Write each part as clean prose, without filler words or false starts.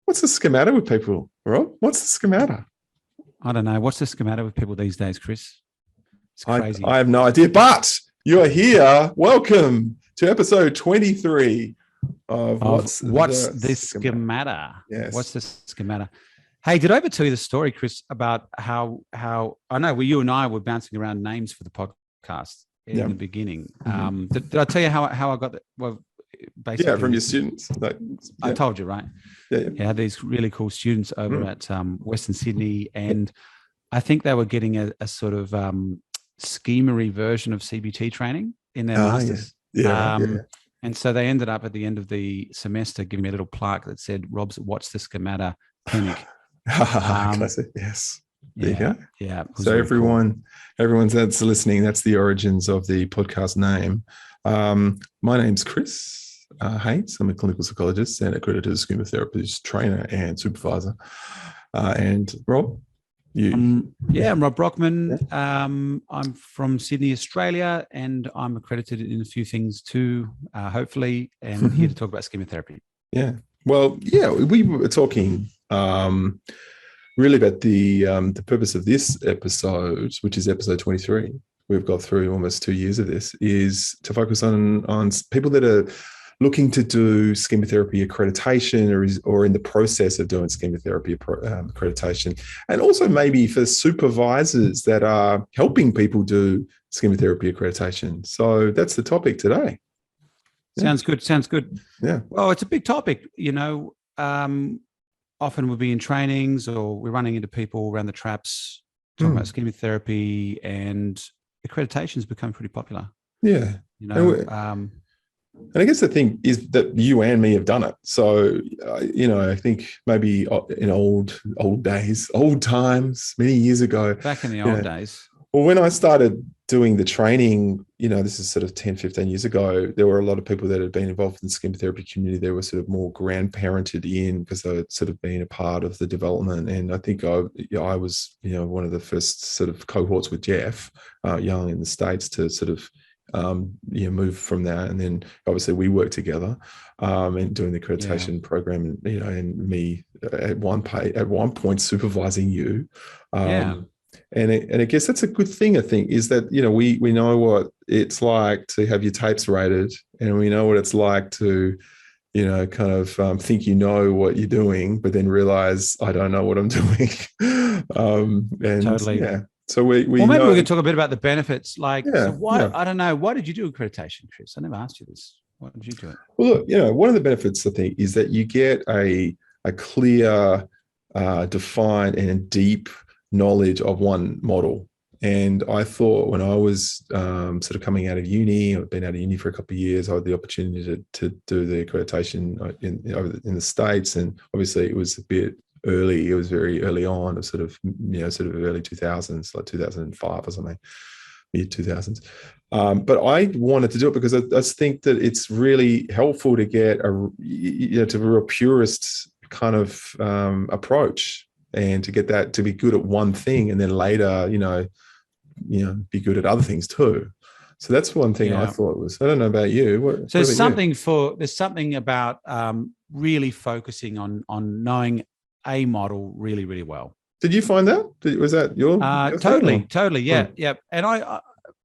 What's the schemata with people, Rob? What's the schemata? I don't know. What's the schemata with people these days, Chris? It's crazy. I have no idea, but you are here. Welcome to episode 23 of What's the Schemata? Yes. What's the schemata? Hey, did I ever tell you the story, Chris, about how I know you and I were bouncing around names for the podcast in the beginning. Mm-hmm. Did I tell you how I got that? Well, basically, from your students. I told you, right? Yeah. I had these really cool students over at Western Sydney, and I think they were getting a sort of schemery version of CBT training in their masters. And so they ended up at the end of the semester giving me a little plaque that said, "Rob's What's the Schemata Clinic." Classic. Yes. There you go. Yeah. So really everyone that's listening, that's the origins of the podcast name. My name's Chris Hayes. I'm a clinical psychologist and accredited schema therapist, trainer and supervisor. And Rob, you? I'm Rob Brockman. Yeah. I'm from Sydney, Australia, and I'm accredited in a few things too, hopefully, and here to talk about schema therapy. Yeah. Well, we were talking really about the purpose of this episode, which is episode 23. We've got through almost 2 years of this, is to focus on people that are looking to do schema therapy accreditation or in the process of doing schema therapy accreditation, and also maybe for supervisors that are helping people do schema therapy accreditation. So that's the topic today. Sounds good. Yeah. Well, it's a big topic, often we'll be in trainings or we're running into people around the traps talking about schema therapy, and accreditation has become pretty popular. Yeah. And I guess the thing is that you and me have done it. So, I think maybe in old times, many years ago. Back in the old days. Well, when I started doing the training, this is sort of 10, 15 years ago, there were a lot of people that had been involved in the schema therapy community. They were sort of more grandparented in because they had sort of been a part of the development. And I think I was, one of the first sort of cohorts with Jeff Young in the States to sort of, move from that. And then obviously we worked together and doing the accreditation program, and me at one point supervising you. And I guess that's a good thing, I think, is that, we know what it's like to have your tapes rated, and we know what it's like to, kind of think what you're doing, but then realize I don't know what I'm doing. Totally. Yeah. So maybe we could talk a bit about the benefits. I don't know. Why did you do accreditation, Chris? I never asked you this. Why did you do it? Well, look, one of the benefits, I think, is that you get a clear, defined and deep knowledge of one model. And I thought when I was sort of coming out of uni, I've been out of uni for a couple of years, I had the opportunity to do the accreditation in the States. And obviously it was a bit early. It was very early on, sort of early 2000s, like 2005 or something, mid 2000s. But I wanted to do it because I just think that it's really helpful to get to a real purist kind of approach, and to get that to be good at one thing, and then later, be good at other things too. So that's one thing I thought was. I don't know about you. There's something about really focusing on knowing a model really, really well. Did you find that? Was that your totally? Yeah. And I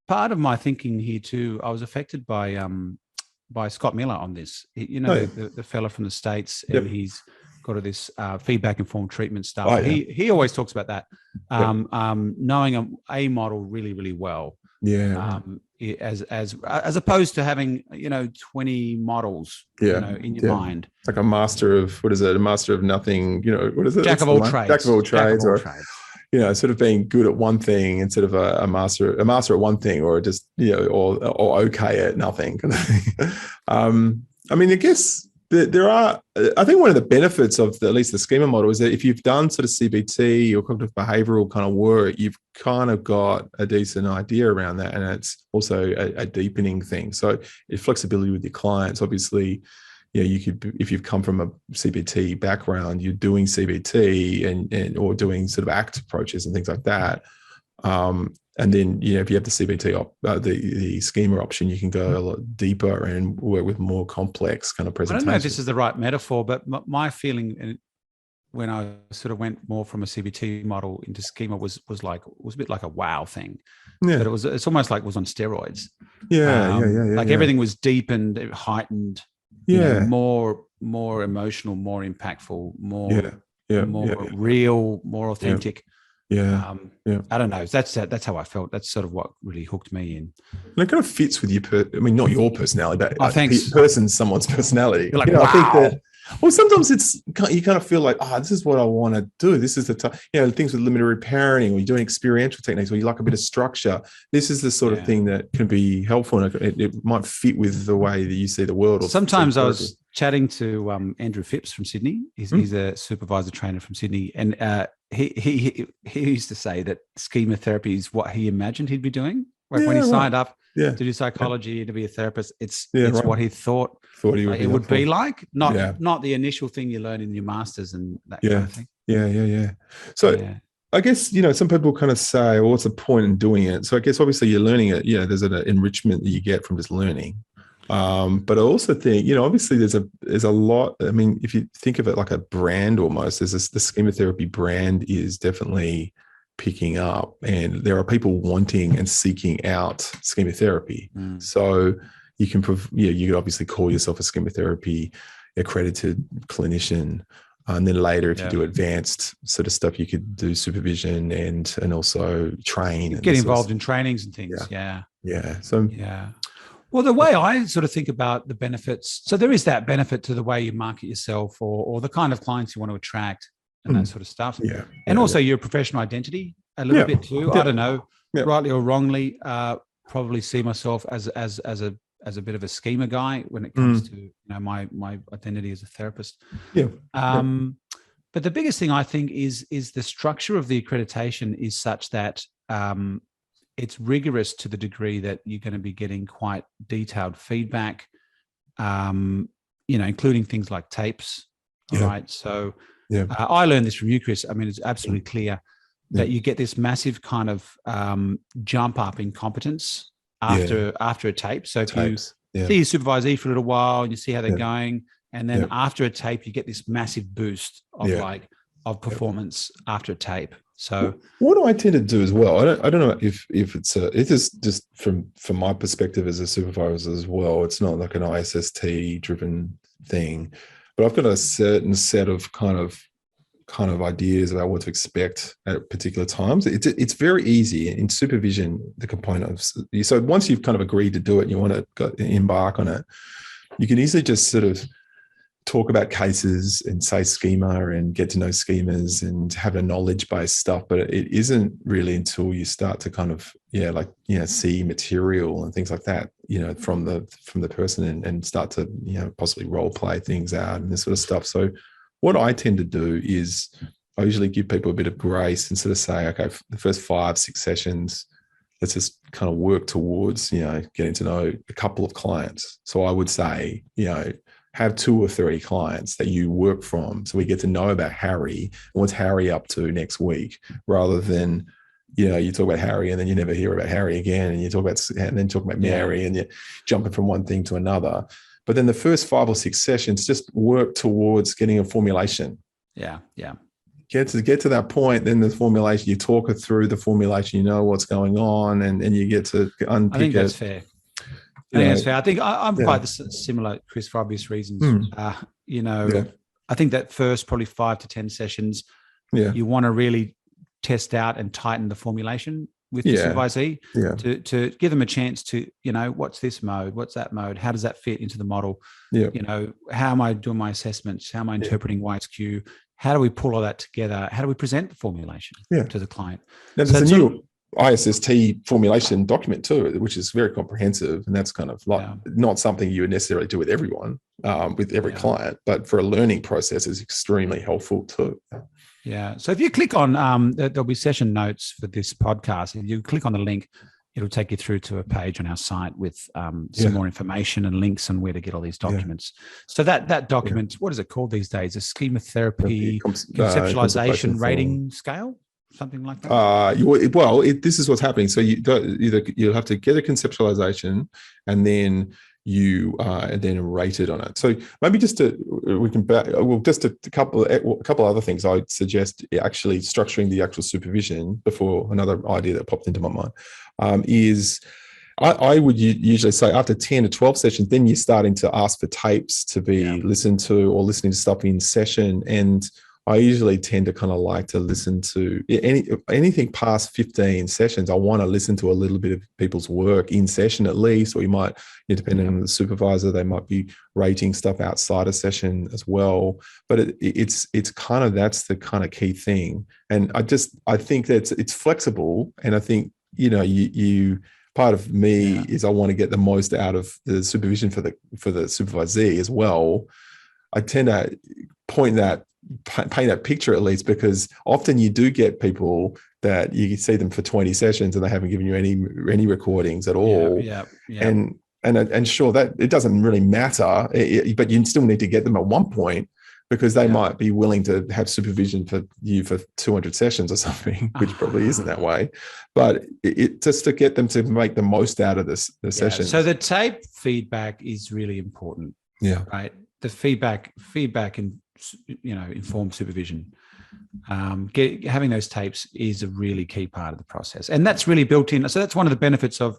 part of my thinking here too, I was affected by Scott Miller on this. The fella from the States, and he's got this feedback informed treatment stuff. He always talks about that, knowing a model really, really well. As opposed to having 20 models in your mind. Like a master of a master of nothing. What is it? Jack of all trades, sort of being good at one thing instead of a master at one thing, or just or okay at nothing. I guess there are. I think one of the benefits of at least the schema model is that if you've done sort of CBT or cognitive behavioral kind of work, you've kind of got a decent idea around that, and it's also a deepening thing. So flexibility with your clients, obviously. You could, if you've come from a CBT background, you're doing CBT and or doing sort of ACT approaches and things like that. And then, if you have the CBT the schema option, you can go a lot deeper and work with more complex kind of presentations. I don't know if this is the right metaphor, but my feeling when I sort of went more from a CBT model into schema was a bit like a wow thing. Yeah. But it's almost like it was on steroids. Yeah. Like everything was deepened, heightened, more emotional, more impactful, more real, more authentic. Yeah. I don't know. That's how I felt. That's sort of what really hooked me in. And it kind of fits with not your personality, but someone's personality. You're like, wow. I think that. Well, sometimes you kind of feel like, this is what I want to do. This is the time, things with limited parenting, or you're doing experiential techniques, where you like a bit of structure. This is the sort of thing that can be helpful, and it might fit with the way that you see the world. Or sometimes I was chatting to Andrew Phipps from Sydney. He's a supervisor trainer from Sydney, and he used to say that schema therapy is what he imagined he'd be doing. Like when he signed up to do psychology, to be a therapist, it's what he thought it would be like, not the initial thing you learn in your masters and that kind of thing. Yeah. So I guess, some people kind of say, well, what's the point in doing it? So I guess obviously you're learning it. There's an enrichment that you get from just learning. But I also think, obviously there's a lot. I mean, if you think of it like a brand almost, the Schema Therapy brand is definitely picking up, and there are people wanting and seeking out Schema Therapy. So you can, you obviously call yourself a Schema Therapy accredited clinician. And then later, if you do advanced sort of stuff, you could do supervision and also train. Get involved in trainings and things. Yeah. So well, the way I sort of think about the benefits, so there is that benefit to the way you market yourself, or the kind of clients you want to attract and that sort of stuff. And also your professional identity a little bit too. I don't know, rightly or wrongly, probably see myself as a bit of a schema guy when it comes to my identity as a therapist. But the biggest thing I think is the structure of the accreditation is such that it's rigorous to the degree that you're going to be getting quite detailed feedback, including things like tapes. All right. So I learned this from you, Chris. I mean, it's absolutely clear that you get this massive kind of jump up in competence after a tape. So if you see your supervisee for a little while and you see how they're going, and then after a tape, you get this massive boost of performance after a tape. So what I tend to do as well, I don't know if it is just from my perspective as a supervisor as well. It's not like an ISST driven thing, but I've got a certain set of kind of ideas about what to expect at particular times. It's very easy in supervision, the component of, so once you've kind of agreed to do it and you want to embark on it, you can easily just sort of talk about cases and say schema and get to know schemas and have a knowledge-based stuff. But it isn't really until you start to kind of, see material and things like that, from the person and start to, possibly role play things out and this sort of stuff. So what I tend to do is I usually give people a bit of grace and sort of say, okay, for the first 5-6 sessions, let's just kind of work towards, getting to know a couple of clients. So I would say, have 2 or 3 clients that you work from, so we get to know about Harry and what's Harry up to next week, rather than, you talk about Harry and then you never hear about Harry again, and you talk about Mary and you're jumping from one thing to another. But then the first 5 or 6 sessions, just work towards getting a formulation. Yeah. Get to that point, then the formulation, you talk it through the formulation, what's going on, and you get to unpick it. I think that's fair. I think I'm quite similar, Chris, for obvious reasons. I think that first probably 5 to 10 sessions, you want to really test out and tighten the formulation with the supervisee to give them a chance to, what's this mode? What's that mode? How does that fit into the model? How am I doing my assessments? How am I interpreting YSQ? How do we pull all that together? How do we present the formulation to the client? Now, there's a new ISST formulation document too, which is very comprehensive, and that's kind of like not something you would necessarily do with everyone, with every client, but for a learning process is extremely helpful too. Yeah. So if you click on, there'll be session notes for this podcast. If you click on the link, it'll take you through to a page on our site with some more information and links on where to get all these documents. So that document, what is it called these days? A Schema Therapy conceptualization rating scale? something like that? This is what's happening. So you'll have to get a conceptualization, and then you rate it on it. So maybe just a couple other things I'd suggest, actually structuring the actual supervision before. Another idea that popped into my mind is I would usually say after 10 to 12 sessions, then you're starting to ask for tapes to be listened to, or listening to stuff in session. And I usually tend to kind of like to listen to anything past 15 sessions. I want to listen to a little bit of people's work in session at least, or you might, depending on the supervisor, they might be rating stuff outside of session as well. But it's kind of, that's the kind of key thing. And I think that it's flexible. And I think, you part of me is I want to get the most out of the supervision for the supervisee as well. I tend to paint that picture at least, because often you do get people that you see them for 20 sessions and they haven't given you any recordings at all. And sure, that it doesn't really matter, but you still need to get them at one point, because they might be willing to have supervision for you for 200 sessions or something, which probably isn't that way. But it just to get them to make the most out of the session. So the tape feedback is really important. Yeah. Right. The feedback and informed supervision. Having those tapes is a really key part of the process, and that's really built in. So that's one of the benefits of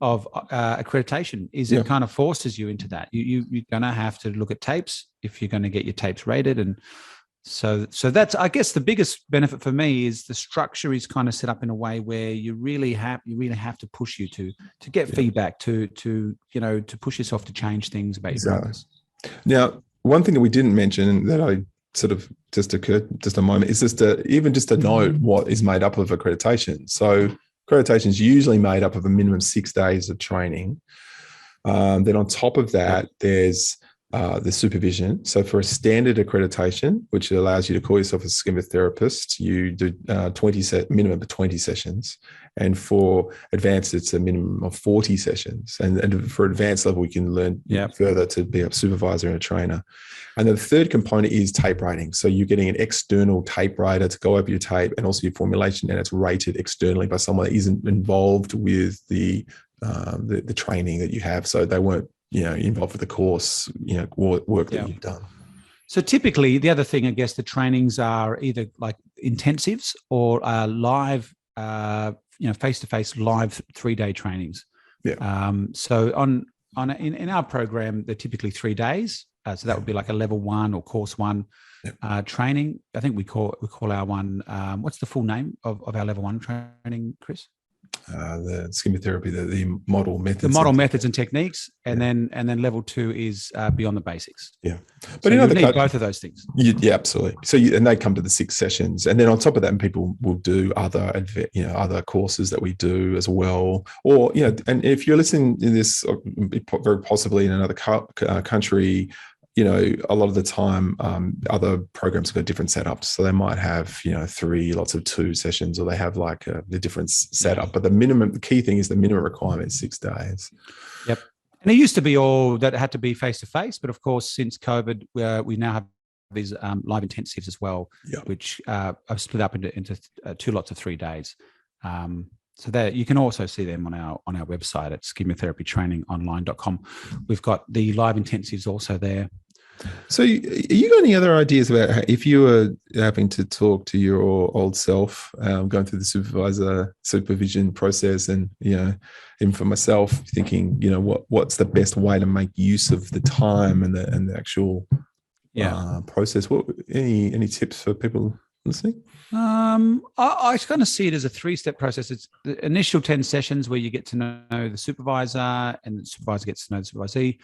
accreditation, is it kind of forces you into that. You're going to have to look at tapes if you're going to get your tapes rated, and so that's, I guess, the biggest benefit for me is the structure is kind of set up in a way where you really have to push you to get feedback, to push yourself to change things about your practice. Now, one thing that we didn't mention that I sort of just occurred just a moment is just to note what is made up of accreditation. So accreditation is usually made up of a minimum 6 days of training. Then on top of that, there's the supervision. So for a standard accreditation, which allows you to call yourself a schema therapist, you do minimum of 20 sessions. And for advanced, it's a minimum of 40 sessions. And for advanced level, we can learn further to be a supervisor and a trainer. And then the third component is tape rating. So you're getting an external tape rater to go over your tape and also your formulation, and it's rated externally by someone that isn't involved with the training that you have. So they weren't, involved with the course, work that you've done. So typically, the other thing, I guess, the trainings are either like intensives or live, face-to-face live 3-day trainings. So in our program, they're typically 3 days. So that would be like a level 1 or course 1 training. I think we call our one. What's the full name of our level 1 training, Chris? The Schema Therapy, the model methods. The model methods and techniques, and then level 2 is beyond the basics. Yeah, but so you need both of those things. Yeah, absolutely. So and they come to the 6 sessions, and then on top of that, people will do other courses that we do as well. Or and if you're listening to this, very possibly in another country, a lot of the time, other programs have got different setups. So they might have, 3 lots of 2 sessions, or they have like the different setup. But the key thing is the minimum requirement is 6 days. Yep. And it used to be all that had to be face-to-face. But of course, since COVID, we now have these live intensives as well, which are split up into 2 lots of 3 days. So that you can also see them on our website at schematherapytrainingonline.com. We've got the live intensives also there. So you got any other ideas about if you were having to talk to your old self, going through the supervision process, and even for myself, thinking what's the best way to make use of the time and the actual process? What any tips for people listening? I kind of see it as a 3-step process. It's the initial 10 sessions where you get to know the supervisor, and the supervisor gets to know the supervisee.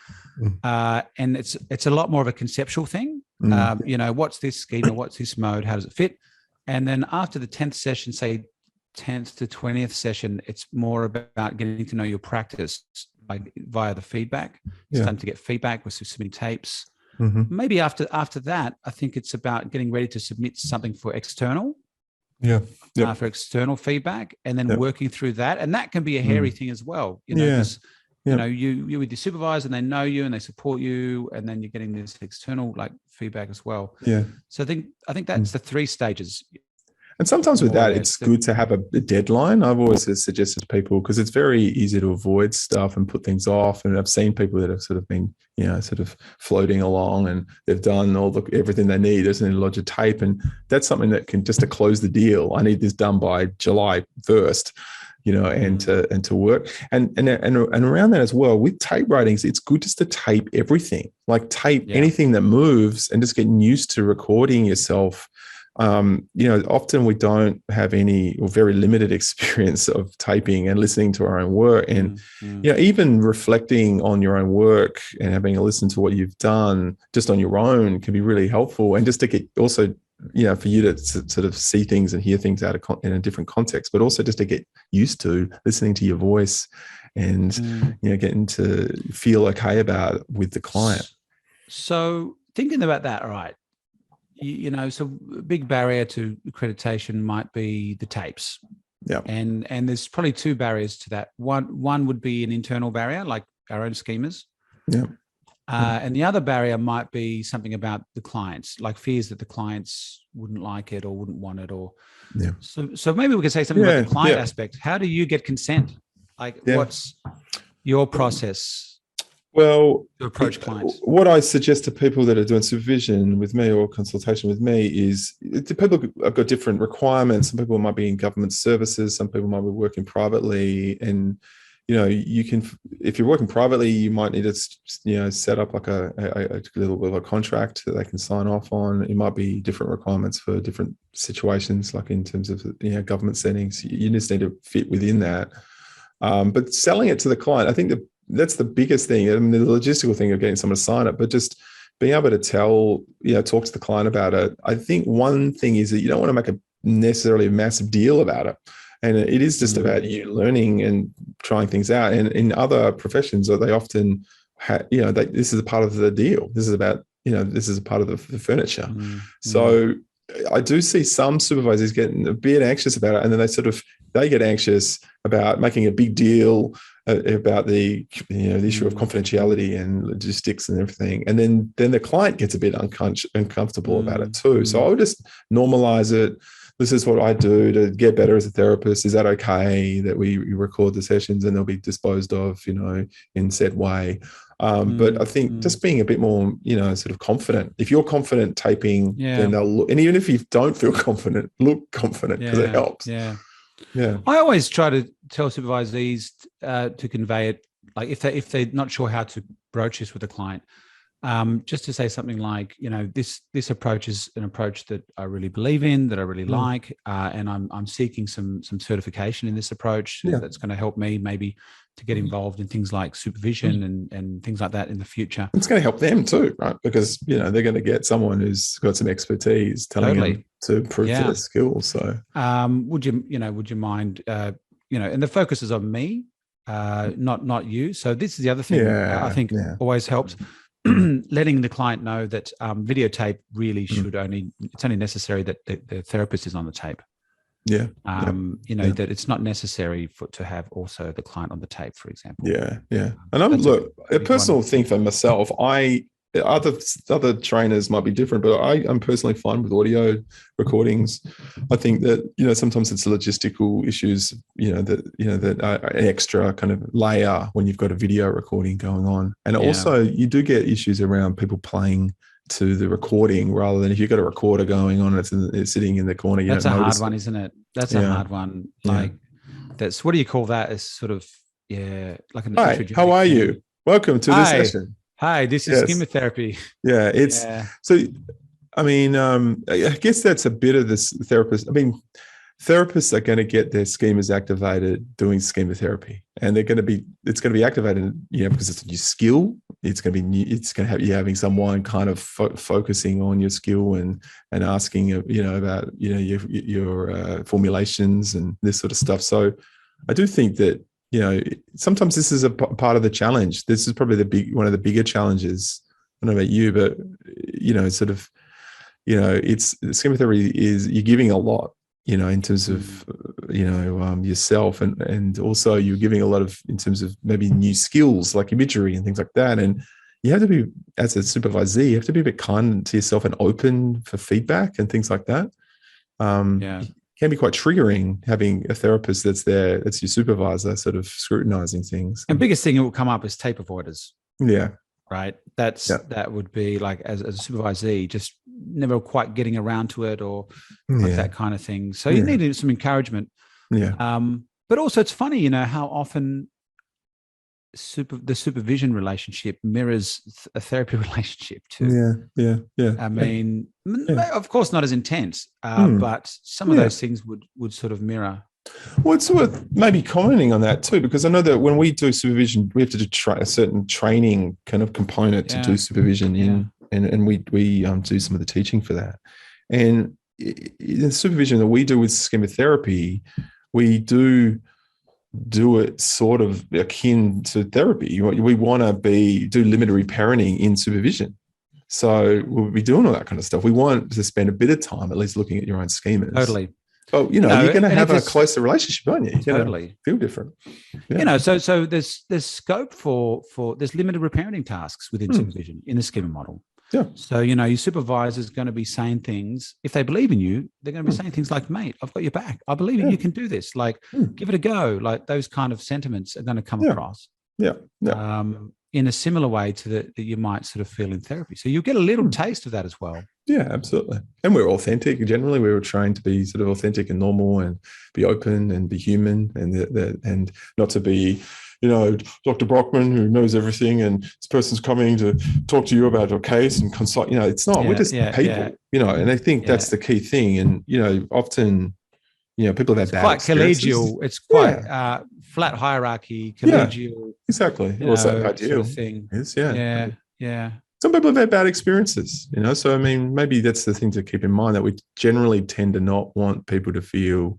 And it's a lot more of a conceptual thing. What's this schema? What's this mode? How does it fit? And then after the 10th session, say 10th to 20th session, it's more about getting to know your practice via the feedback. It's time to get feedback with submitting tapes. Maybe after that, I think it's about getting ready to submit something for external. For external feedback, and then working through that. And that can be a hairy thing as well. Because you're with your supervisor, and they know you and they support you, and then you're getting this external feedback as well. So I think that's the 3 stages. And sometimes with more or that, less. it's good to have a deadline. I've always suggested to people, because it's very easy to avoid stuff and put things off. And I've seen people that have sort of been, sort of floating along, and they've done everything they need. There's a lot of tape, and that's something that can just to close the deal. I need this done by July 1st. And to work and around that as well with tape writings, it's good just to tape everything, like tape anything that moves, and just getting used to recording yourself. Often we don't have any or very limited experience of taping and listening to our own work, and even reflecting on your own work and having a listen to what you've done just on your own can be really helpful, and just to get also for you to sort of see things and hear things in a different context, but also just to get used to listening to your voice and, getting to feel okay about it with the client. So thinking about that, all right, so a big barrier to accreditation might be the tapes. Yeah. And there's probably two barriers to that. One would be an internal barrier, like our own schemas. Yeah. And the other barrier might be something about the clients, like fears that the clients wouldn't like it or wouldn't want it, or so maybe we could say something about the client aspect. How do you get consent? Like, what's your process? Well, to approach clients? What I suggest to people that are doing supervision with me or consultation with me is people have got different requirements. Some people might be in government services, some people might be working privately, and you can, if you're working privately, you might need to, set up like a little bit of a contract that they can sign off on. It might be different requirements for different situations, like in terms of, government settings. You just need to fit within that. But selling it to the client, I think that's the biggest thing. I mean, the logistical thing of getting someone to sign it, but just being able to talk to the client about it. I think one thing is that you don't want to make necessarily a massive deal about it. And it is just about you learning and trying things out. And in other professions, they often, this is a part of the deal. This is about, this is a part of the furniture. So I do see some supervisors getting a bit anxious about it, and then they get anxious about making a big deal about the issue of confidentiality and logistics and everything, and then the client gets a bit uncomfortable about it too. So I would just normalize it. This is what I do to get better as a therapist. Is that okay that we record the sessions and they'll be disposed of, in said way? But I think just being a bit more, sort of confident. If you're confident taping, then they'll look. And even if you don't feel confident, look confident, because it helps. Yeah. I always try to tell supervisees to convey it, like if they're not sure how to broach this with a client, just to say something like, this approach is an approach that I really believe in, that I really like, and I'm seeking some certification in this approach that's going to help me maybe to get involved in things like supervision and things like that in the future. It's going to help them too, right? Because they're going to get someone who's got some expertise telling them to improve their skills. So, would you mind, and the focus is on me, not you. So this is the other thing I think always helps. Letting the client know that videotape really it's only necessary that the therapist is on the tape. That it's not necessary to have also the client on the tape, for example. And a personal thing for myself, other trainers might be different, but I'm personally fine with audio recordings. I think that sometimes it's logistical issues that are an extra kind of layer when you've got a video recording going on, and also you do get issues around people playing to the recording rather than if you've got a recorder going on and it's sitting in the corner. That's a hard one, isn't it? That's a hard one. Like that's, what do you call that? As sort of like an. Hi, how are you? Welcome to this session. Hi, this is Schema Therapy. So, I mean, I guess that's a bit of this therapist. I mean, therapists are going to get their schemas activated doing schema therapy, and it's going to be activated, because it's a new skill. It's going to have you having someone kind of focusing on your skill and asking, about, your formulations and this sort of stuff. So I do think that, sometimes this is a part of the challenge. This is probably one of the bigger challenges. I don't know about you, but, it's schema therapy is you're giving a lot, in terms of, yourself, and also you're giving a lot of, in terms of maybe new skills like imagery and things like that. And you have to be, as a supervisee, you have to be a bit kind to yourself and open for feedback and things like that. can be quite triggering having a therapist that's there, that's your supervisor, sort of scrutinizing things. And biggest thing that will come up is tape avoiders. Yeah. Right. That would be like as a supervisee, just never quite getting around to it or like that kind of thing. So you need some encouragement. Yeah. But also it's funny, how often the supervision relationship mirrors a therapy relationship too. Yeah. I mean, of course not as intense, but some of those things would sort of mirror. Well, it's worth maybe commenting on that too, because I know that when we do supervision, we have to do a certain training kind of component to do supervision and we do some of the teaching for that. And in the supervision that we do with Schema Therapy, we do it sort of akin to therapy. We want to do limited parenting in supervision. So we'll be doing all that kind of stuff. We want to spend a bit of time at least looking at your own schemas. Totally. Oh, you're going to have a closer relationship, aren't you? You're totally feel different. So there's scope for there's limited reparenting tasks within supervision in the schema model. Yeah. So your supervisor is going to be saying things. If they believe in you, they're going to be saying things like, "Mate, I've got your back. I believe you can do this. Like, give it a go." Like those kind of sentiments are going to come across. Yeah. In a similar way to that you might sort of feel in therapy. So you'll get a little taste of that as well. Yeah, absolutely. And we're authentic. Generally, we were trained to be sort of authentic and normal and be open and be human and not to be, Dr. Brockman who knows everything and this person's coming to talk to you about your case and consult. It's not. We're just people, and I think that's the key thing. And, often, people have had quite collegial. It's quite flat hierarchy, collegial. Exactly. Also ideal. Sort of thing. Yeah. Some people have had bad experiences, So, I mean, maybe that's the thing to keep in mind, that we generally tend to not want people to feel,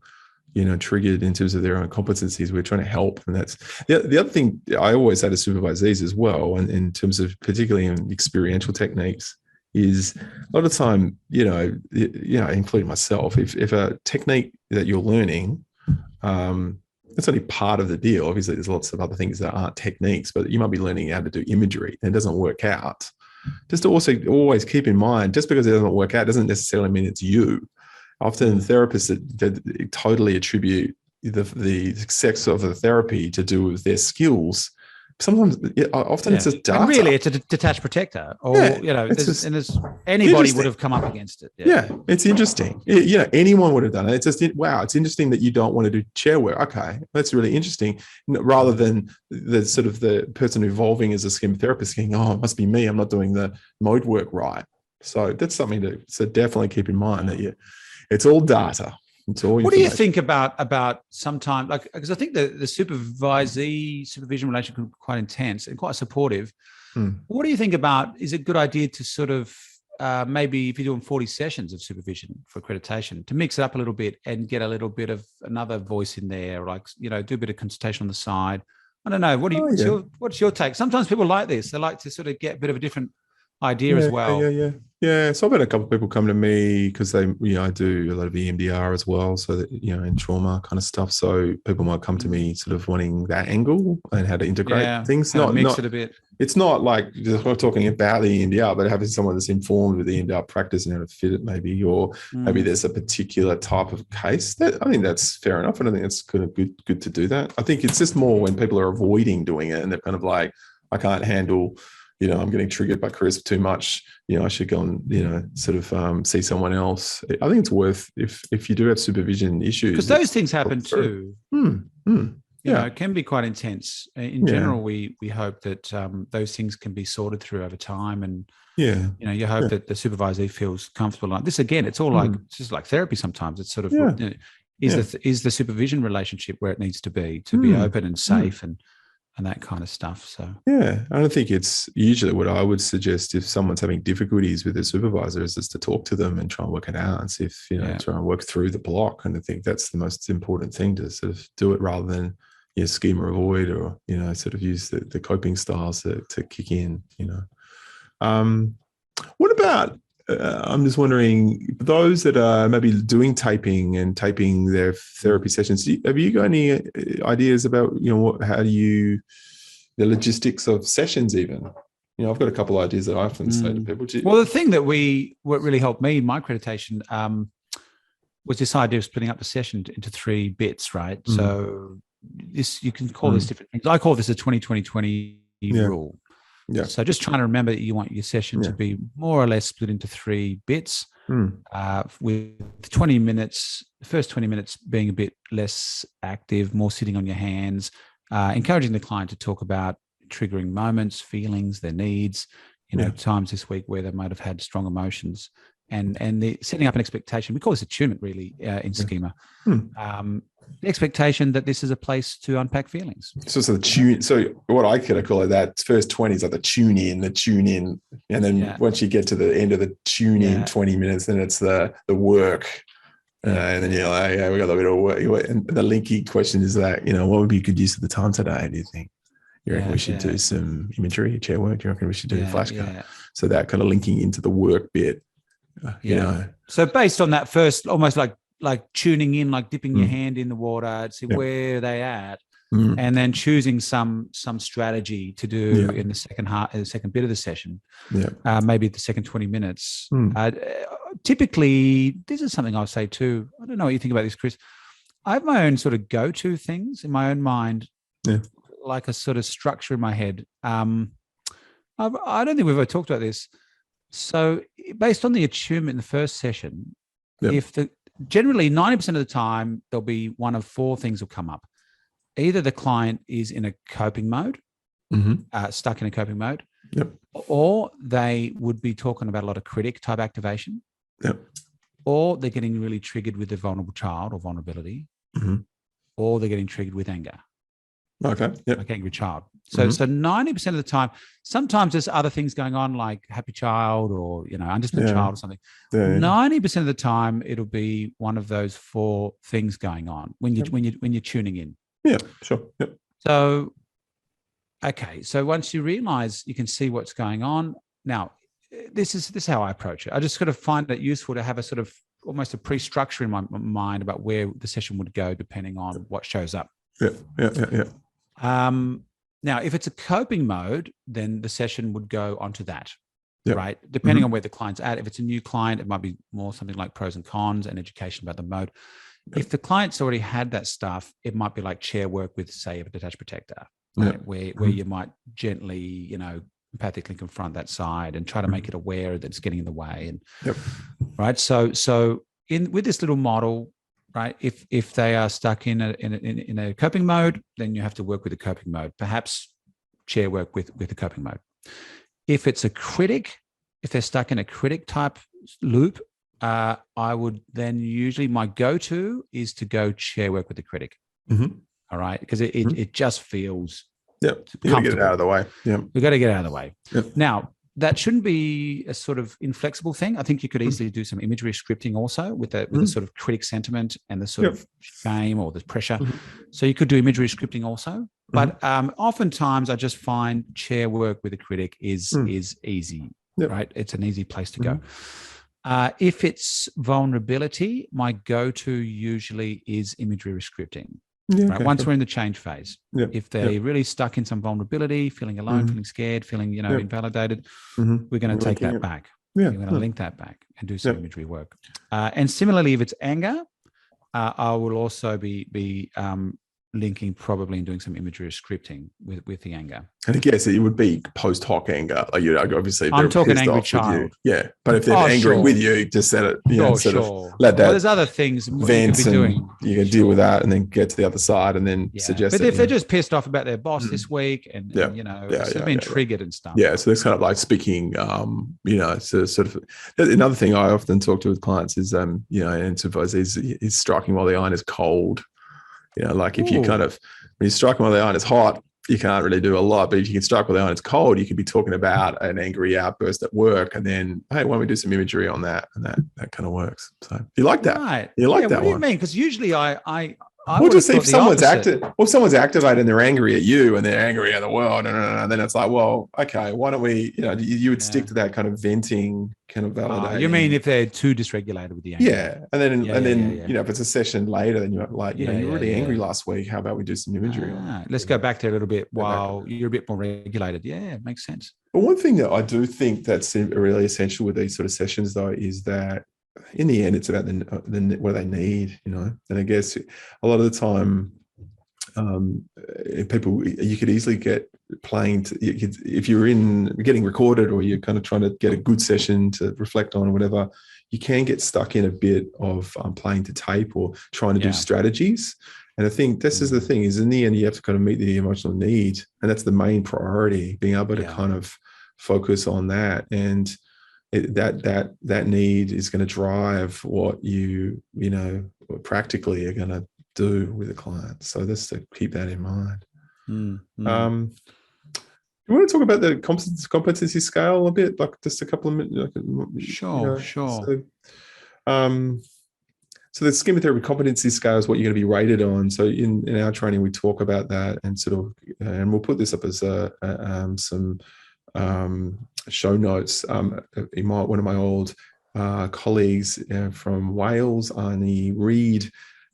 triggered in terms of their own competencies. We're trying to help. And that's the other thing I always say to supervisees as well, and in terms of particularly in experiential techniques, is a lot of time, including myself, if a technique that you're learning, it's only part of the deal. Obviously, there's lots of other things that aren't techniques, but you might be learning how to do imagery and it doesn't work out. Just to also always keep in mind, just because it doesn't work out doesn't necessarily mean it's you. Often therapists that totally attribute the success of the therapy to do with their skills. Sometimes, often it's just data. And really, it's a detached protector, or anybody would have come up against it. Yeah, it's interesting. Anyone would have done it. It's just it's interesting that you don't want to do chair work. Okay, that's really interesting. Rather than the sort of the person evolving as a schema therapist saying, "Oh, it must be me. I'm not doing the mode work right." So that's something to definitely keep in mind that it's all data. What do you think about sometimes, because I think the supervision relationship can be quite intense and quite supportive. What do you think about, is it a good idea to sort of maybe if you're doing 40 sessions of supervision for accreditation, to mix it up a little bit and get a little bit of another voice in there, do a bit of consultation on the side? I don't know. What's your take? Sometimes people like this. They like to sort of get a bit of a different idea as well. Yeah. So I've had a couple of people come to me because I do a lot of EMDR as well. So that, and trauma kind of stuff. So people might come to me sort of wanting that angle and how to integrate things. Mix it a bit. It's not like just we're talking about the EMDR, but having someone that's informed with the EMDR practice and how to fit it maybe, or maybe there's a particular type of case. I think that's fair enough. And I think it's kind of good to do that. I think it's just more when people are avoiding doing it and they're kind of like, I can't handle, I'm getting triggered by CRISP too much. I should go and, sort of see someone else. I think it's worth, if you do have supervision issues. Because those things happen too. It can be quite intense. In general, we hope that those things can be sorted through over time. And, you hope that the supervisee feels comfortable. Like this, again, it's all it's just like therapy sometimes. It's sort of, is the supervision relationship where it needs to be open and safe and that kind of stuff. So I don't think it's usually what I would suggest if someone's having difficulties with their supervisor is just to talk to them and try and work it out and see if try and work through the block. And I think that's the most important thing, to sort of do it rather than schema avoid or sort of use the coping styles to kick in. What about I'm just wondering, those that are maybe doing taping their therapy sessions, have you got any ideas about, the logistics of sessions even? I've got a couple of ideas that I often say to people. Well, the thing that what really helped me in my accreditation, was this idea of splitting up the session into 3 bits, right? So this, you can call this different things. I call this a 20-20-20 rule. Yeah. So just trying to remember that you want your session to be more or less split into 3 bits, with 20 minutes, the first 20 minutes being a bit less active, more sitting on your hands, encouraging the client to talk about triggering moments, feelings, their needs, times this week where they might have had strong emotions, and the setting up an expectation. We call this attunement, really, in Schema. The expectation that this is a place to unpack feelings. So the tune. So what I could call it, that first 20 is like the tune in, and then once you get to the end of the tune in 20 minutes, then it's the work. And then you're like, we got a little bit of work. And the linky question is that, what would be good use of the time today, do you think? You reckon we should do some imagery, chair work? Do you reckon we should do a flashcard? So that kind of linking into the work bit. So based on that first, almost like tuning in, like dipping your hand in the water, see where they at, and then choosing some strategy to do in the second bit of the session, maybe the second 20 minutes. Typically, this is something I'll say too. I don't know what you think about this, Chris. I have my own sort of go-to things in my own mind, like a sort of structure in my head. I don't think we've ever talked about this. So based on the attunement in the first session, generally 90% of the time, there'll be one of 4 things will come up. Either the client is in a coping mode, stuck in a coping mode, or they would be talking about a lot of critic type activation, or they're getting really triggered with a vulnerable child or vulnerability, or they're getting triggered with anger. Okay. Like angry child. So 90% of the time, sometimes there's other things going on like happy child or, undisciplined child or something. 90% of the time, it'll be one of those 4 things going on when you're tuning in. Yeah, sure. Yep. So, okay. So once you realize you can see what's going on, now this is how I approach it. I just sort of find it useful to have a sort of almost a pre-structure in my mind about where the session would go depending on what shows up. Yeah. Now, if it's a coping mode, then the session would go onto that, right? Depending on where the client's at. If it's a new client, it might be more something like pros and cons and education about the mode. If the client's already had that stuff, it might be like chair work with, say, a detached protector, right? Where you might gently, empathically confront that side and try to make it aware that it's getting in the way. And right. So with this little model, right, if they are stuck in a coping mode, then you have to work with the coping mode, perhaps chair work with the coping mode. If it's a critic, if they're stuck in a critic type loop, I would then usually, my go-to is to go chair work with the critic. All right, because it just feels you got to get it out of the way. We've got to get out of the way. Now, that shouldn't be a sort of inflexible thing. I think you could easily do some imagery scripting also with the sort of critic sentiment and the sort of shame or the pressure. So you could do imagery scripting also. But oftentimes I just find chair work with a critic is easy, right? It's an easy place to go. If it's vulnerability, my go-to usually is imagery scripting. Right? Once we're in the change phase, if they're really stuck in some vulnerability, feeling alone, feeling scared, feeling invalidated, we're going to take that back. We're going to link that back and do some imagery work. And similarly, if it's anger, I will also be linking probably and doing some imagery or scripting with the anger. And I guess it would be post hoc anger. Like, obviously, I'm talking angry child. Yeah, but if they're angry with you, just set it. Sort of let that. Well, there's other things vent you can be doing. You can deal with that, and then get to the other side, and then suggest. But if they're just pissed off about their boss this week, and been triggered and stuff. Yeah, so it's kind of like speaking. So sort of another thing I often talk to with clients is, and supervisees is striking while the iron is cold. Like if you when you strike while the iron is hot, you can't really do a lot. But if you can strike while the iron is cold, you could be talking about an angry outburst at work, and then, hey, why don't we do some imagery on that? And that kind of works. So you like that? Right. You like that what do you one? mean? Because usually I Well, just if someone's someone's activated and they're angry at you and they're angry at the world, and then it's like, well, okay, why don't we? You would stick to that kind of venting, kind of validating. You mean if they're too dysregulated with the anger? Yeah, and then if it's a session later, then you're like, you were really angry last week. How about we do some imagery on that? Let's go back there a little bit while you're a bit more regulated. Yeah, it makes sense. But one thing that I do think that's really essential with these sort of sessions, though, is that in the end, it's about what they need, you know. And I guess a lot of the time, people, you could easily get playing if you're getting recorded, or you're kind of trying to get a good session to reflect on or whatever, you can get stuck in a bit of playing to tape or trying to do strategies. And I think this is the thing, is in the end, you have to kind of meet the emotional need. And that's the main priority, being able to kind of focus on that. And that need is going to drive what you practically are going to do with the client. So just to keep that in mind. You want to talk about the competency scale a bit, like just a couple of minutes? Sure. So the Schema Therapy competency scale is what you're going to be rated on. So in our training, we talk about that, and and we'll put this up as some show notes. One of my old colleagues from Wales, Arnie Reid,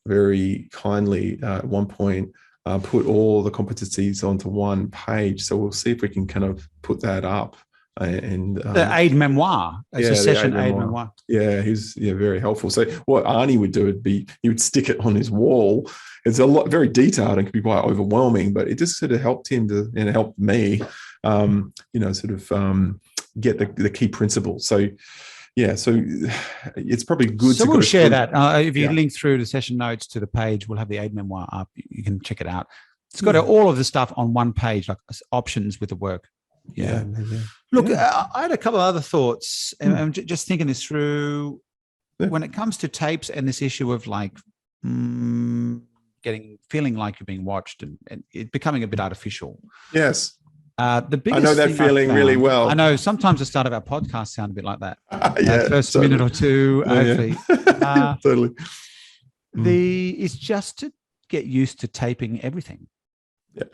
very kindly at one point put all the competencies onto one page. So we'll see if we can kind of put that up. And the aid memoir, it's a session aid memoir. Yeah, he's very helpful. So what Arnie would do would be, he would stick it on his wall. It's very detailed and can be quite overwhelming, but it just sort of helped him and helped me, get the key principles. So so it's probably good. So we'll share that. If you link through the session notes to the page, we'll have the aid memoir up. You can check it out. It's got all of the stuff on one page, like options with the work. Yeah. Look, I had a couple of other thoughts, and I'm just thinking this through. When it comes to tapes and this issue of like feeling like you're being watched and it becoming a bit artificial. Yes. The biggest I know that feeling really well. I know sometimes the start of our podcast sound a bit like that. First minute or two, hopefully. Totally. It's just to get used to taping everything. Yeah.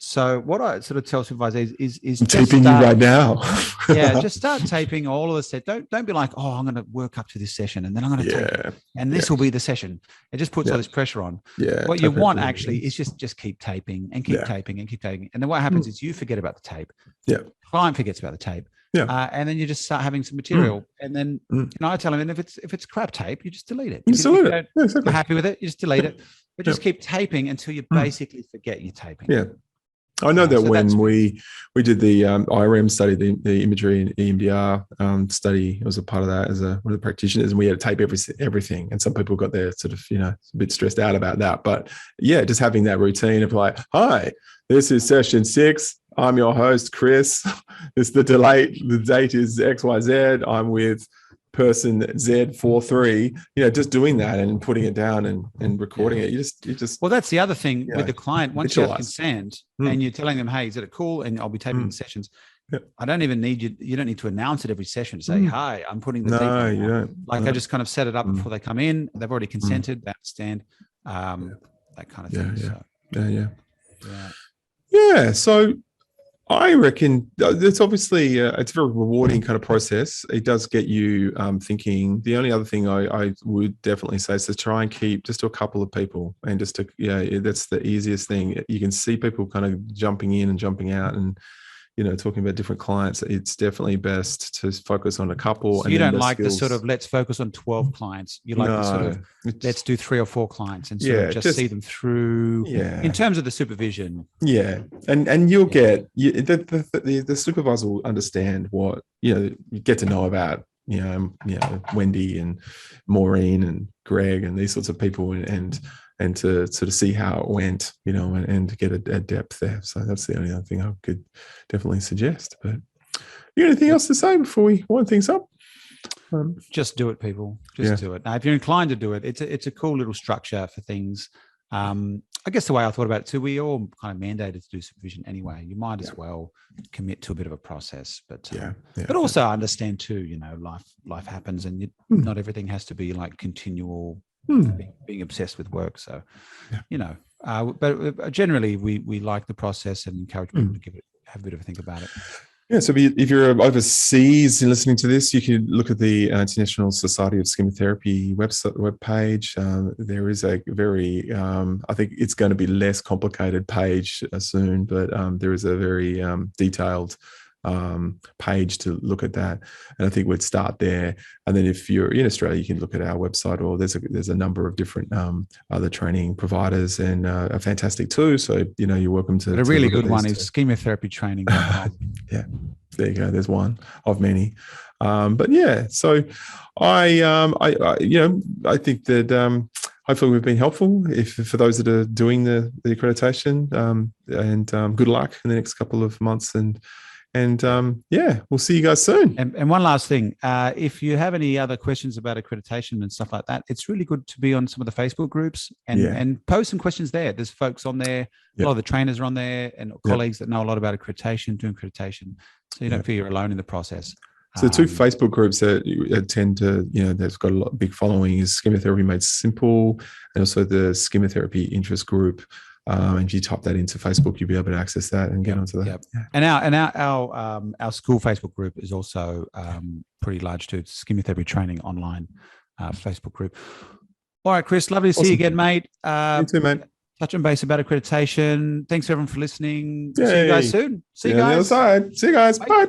So what I sort of tell supervisors is I'm taping you right now. Just start taping all of the set. Don't be like, I'm going to work up to this session and then I'm going to tape, and this will be the session. It just puts all this pressure on. Yeah. What you want actually is just keep taping and keep taping and keep taping. And then what happens is you forget about the tape. Yeah. Client forgets about the tape. Yeah. And then you just start having some material. And then I tell them, and if it's crap tape, you just delete it. You just delete it. Yeah, exactly. You're happy with it, you just delete it. But just keep taping until you basically forget you're taping. Yeah. I know that when we did the IRM study, the imagery and EMDR study, I was a part of that as one of the practitioners, and we had to tape everything. And some people got there sort of, a bit stressed out about that. But just having that routine of like, hi, this is session 6. I'm your host, Chris. The date is XYZ. I'm with person Z43, just doing that and putting it down and recording it. You just well, that's the other thing with the client. Once you have consent and you're telling them, hey, is it cool? And I'll be taping the sessions. I don't even need you. You don't need to announce it every session to say, hi, I'm putting the tape on. You don't. Like I just kind of set it up before they come in. They've already consented. They understand that kind of thing. Yeah. So I reckon it's obviously it's a very rewarding kind of process. It does get you thinking. The only other thing I would definitely say is to try and keep just to a couple of people, and just to that's the easiest thing. You can see people kind of jumping in and jumping out, and talking about different clients. It's definitely best to focus on a couple. So you don't like the sort of let's focus on 12 clients. You like the sort of let's do 3 or 4 clients and sort of just see them through. Yeah. In terms of the supervision. Yeah, and you'll get the supervisor will understand what you get to know about Wendy and Maureen and Greg and these sorts of people and to sort of see how it went, and to get a depth there. So that's the only other thing I could definitely suggest. But you got anything else to say before we wind things up? Just do it, people. Just do it. Now, if you're inclined to do it, it's a cool little structure for things. I guess the way I thought about it too, we all kind of mandated to do supervision anyway. You might as well commit to a bit of a process, but also understand too, life happens, and not everything has to be like continual. Being obsessed with work. So, but generally we like the process and encourage people to have a bit of a think about it. Yeah. So if you're overseas and listening to this, you can look at the International Society of Schema Therapy webpage. There is a very, I think it's going to be less complicated page soon, but there is a very detailed page to look at that. And I think we'd start there. And then if you're in Australia, you can look at our website, or there's a number of different other training providers, and are fantastic too. So, you're welcome to. But a really good one is Schema Therapy training. Yeah, there you go. There's one of many. But yeah, so I think that hopefully we've been helpful for those that are doing the accreditation, and good luck in the next couple of months. And we'll see you guys soon. And one last thing, if you have any other questions about accreditation and stuff like that, it's really good to be on some of the Facebook groups and post some questions there. There's folks on there. A lot of the trainers are on there, and colleagues that know a lot about accreditation, doing accreditation. So you don't feel you're alone in the process. So the two Facebook groups that tend to, that's got a big following is Schema Therapy Made Simple, and also the Schema Therapy Interest Group. And if you type that into Facebook, you'll be able to access that and get onto that. Yep. Yeah. And our school Facebook group is also pretty large too. It's Schema Therapy Training Online Facebook group. All right, Chris, lovely to see you again, mate. You too, mate. Touching base about accreditation. Thanks everyone for listening. See you guys soon. See you guys. On the other side. See you guys. Bye.